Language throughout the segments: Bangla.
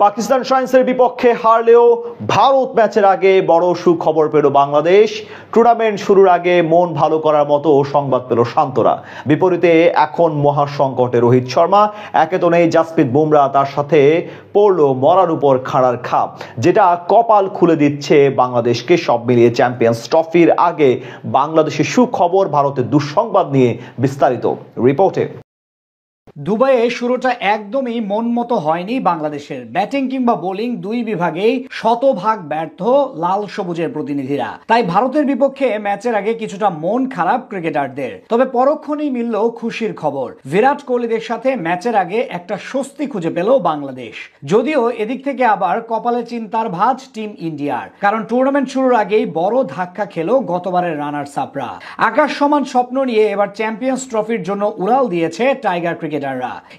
পাকিস্তান শাইন্সের বিপক্ষে হারলেও ভারত ম্যাচের আগে বড় সুখবর পেল বাংলাদেশ। টুর্নামেন্ট শুরুর আগে মন ভালো করার মতো সংবাদ পেল শান্তরা। বিপরীতে এখন মহাসংকটে রোহিত শর্মা, একে তো নেই জাসপ্রীত বুমরা, তার সাথে পড়লো মরার উপর খাড়ার খাপ, যেটা কপাল খুলে দিচ্ছে বাংলাদেশকে। সব মিলিয়ে চ্যাম্পিয়ন্স ট্রফির আগে বাংলাদেশের সুখবর, ভারতের দুঃসংবাদ নিয়ে বিস্তারিত রিপোর্টে। দুবাইয়ে শুরুটা একদমই মন মতো হয়নি বাংলাদেশের। ব্যাটিং কিংবা বোলিং দুই বিভাগেই শতভাগ ব্যর্থ লাল সবুজের প্রতিনিধিরা। তাই ভারতের বিপক্ষে ম্যাচের আগে কিছুটা মন খারাপ ক্রিকেটারদের। তবে পরক্ষণেই মিলল খুশির খবর। বিরাট কোহলিদের সাথে ম্যাচের আগে একটা স্বস্তি খুঁজে পেল বাংলাদেশ। যদিও এদিক থেকে আবার কপালে চিন্তার ভাঁজ টিম ইন্ডিয়ার, কারণ টুর্নামেন্ট শুরুর আগেই বড় ধাক্কা খেলো গতবারের রানার্স আপরা। আকাশ সমান স্বপ্ন নিয়ে এবার চ্যাম্পিয়ন্স ট্রফির জন্য উড়াল দিয়েছে টাইগার ক্রিকেটাররা।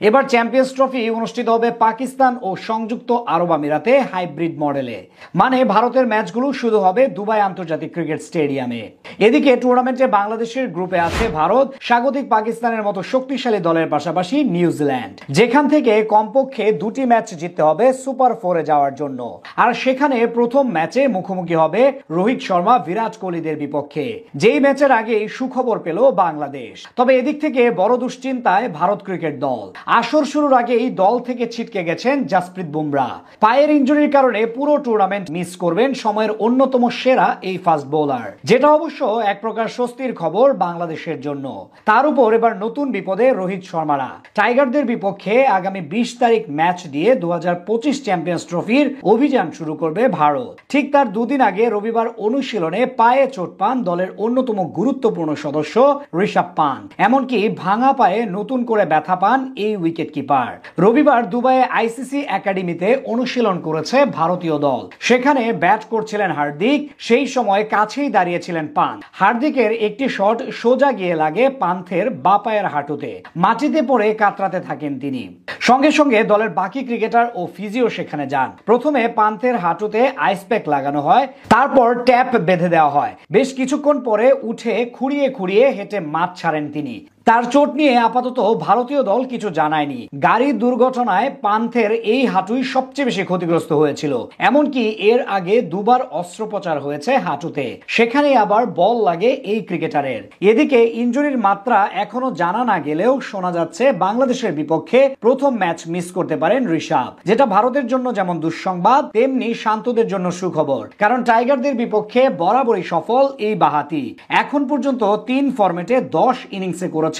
এবার চ্যাম্পিয়ন্স ট্রফি অনুষ্ঠিত হবে পাকিস্তান ও সংযুক্ত আরব আমিরাতে হাইব্রিড মডেলে। মানে ভারতের ম্যাচগুলো শুধু হবে দুবাই আন্তর্জাতিক ক্রিকেট স্টেডিয়ামে। এদিকে টুর্নামেন্টে বাংলাদেশের গ্রুপে আছে ভারত, স্বাগতিক পাকিস্তানের মতো শক্তিশালী দলের পাশাপাশি নিউজিল্যান্ড, যেখান থেকে কমপক্ষে দুটি ম্যাচ জিততে হবে সুপার ফোরে যাওয়ার জন্য। আর সেখানে প্রথম ম্যাচে মুখোমুখি হবে রোহিত শর্মা বিরাট কোহলিদের বিপক্ষে, যেই ম্যাচের আগেই সুখবর পেল বাংলাদেশ। তবে এদিক থেকে বড় দুশ্চিন্তায় ভারত ক্রিকেট দল। আসর শুরুর আগেই দল থেকে ছিটকে গেছেন জাসপ্রীত বুমরা। পায়ের ইনজুরির কারণে পুরো টুর্নামেন্ট মিস করবেন সময়ের অন্যতম সেরা এই ফাস্ট বোলার, যেটা অবশ্য এক প্রকার স্বস্তির খবর বাংলাদেশের জন্য। তার উপর এবার নতুন বিপদে রোহিত শর্মারা। টাইগারদের বিপক্ষে আগামী 20 তারিখ ম্যাচ দিয়ে 2025 চ্যাম্পিয়ন্স ট্রফির অভিযান শুরু করবে ভারত। ঠিক তার দুদিন আগে রবিবার অনুশীলনে পায়ে চোট পান দলের অন্যতম গুরুত্বপূর্ণ সদস্য ঋষভ পান্থ। এমনকি ভাঙা পায়ে নতুন করে ব্যথা পান এই উইকেট কিপার। রবিবার দুবাইয়ে আইসিসি একাডেমিতে অনুশীলন করেছে ভারতীয় দল। সেখানে ব্যাট করছিলেন হার্দিক, সেই সময় কাছেই দাঁড়িয়েছিলেন পান্থ। হার্দিকের একটি শট সোজা গিয়ে লাগে পান্থের বাঁ পায়ের হাঁটুতে। মাটিতে পড়ে কাতরাতে থাকেন তিনি। সঙ্গে সঙ্গে দলের বাকি ক্রিকেটার ও ফিজিও সেখানে যান। প্রথমে পান্থের হাঁটুতে আইস প্যাক লাগানো হয়, তারপর ট্যাপ বেঁধে দেওয়া হয়। বেশ কিছুক্ষণ পরে উঠে খুঁড়িয়ে খুঁড়িয়ে হেঁটে মাঠ ছাড়েন তিনি। তার চোট নিয়ে আপাতত ভারতীয় দল কিছু জানায়নি। গাড়ির দুর্ঘটনায় পান্থের এই হাঁটুই সবচেয়ে বেশি ক্ষতিগ্রস্ত হয়েছিল। এমনকি এর আগে দুবার অস্ত্রোপচার হয়েছে হাঁটুতে, সেখানে আবার বল লাগে এই ক্রিকেটারের। এদিকে ইনজুরির মাত্রা এখনো জানা না গেলেও শোনা যাচ্ছে বাংলাদেশের বিপক্ষে প্রথম ম্যাচ মিস করতে পারেন ঋষভ, যেটা ভারতের জন্য যেমন দুঃসংবাদ তেমনি শান্তদের জন্য সুখবর। কারণ টাইগারদের বিপক্ষে বরাবরই সফল এই বাহাতি। এখন পর্যন্ত 3 ফরম্যাটে 10 ইনিংসে করেছেন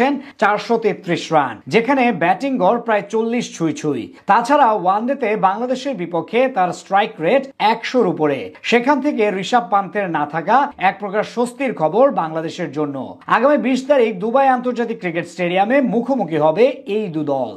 433 রান, যেখানে ব্যাটিং গড় প্রায় 40 ছুঁই। তাছাড়া ওয়ানডেতে বাংলাদেশের বিপক্ষে তার স্ট্রাইক রেট 100-র উপরে। সেখান থেকে ঋষভ পান্থের না থাকা এক প্রকার স্বস্তির খবর বাংলাদেশের জন্য। আগামী 20 তারিখ দুবাই আন্তর্জাতিক ক্রিকেট স্টেডিয়ামে মুখোমুখি হবে এই দু দল।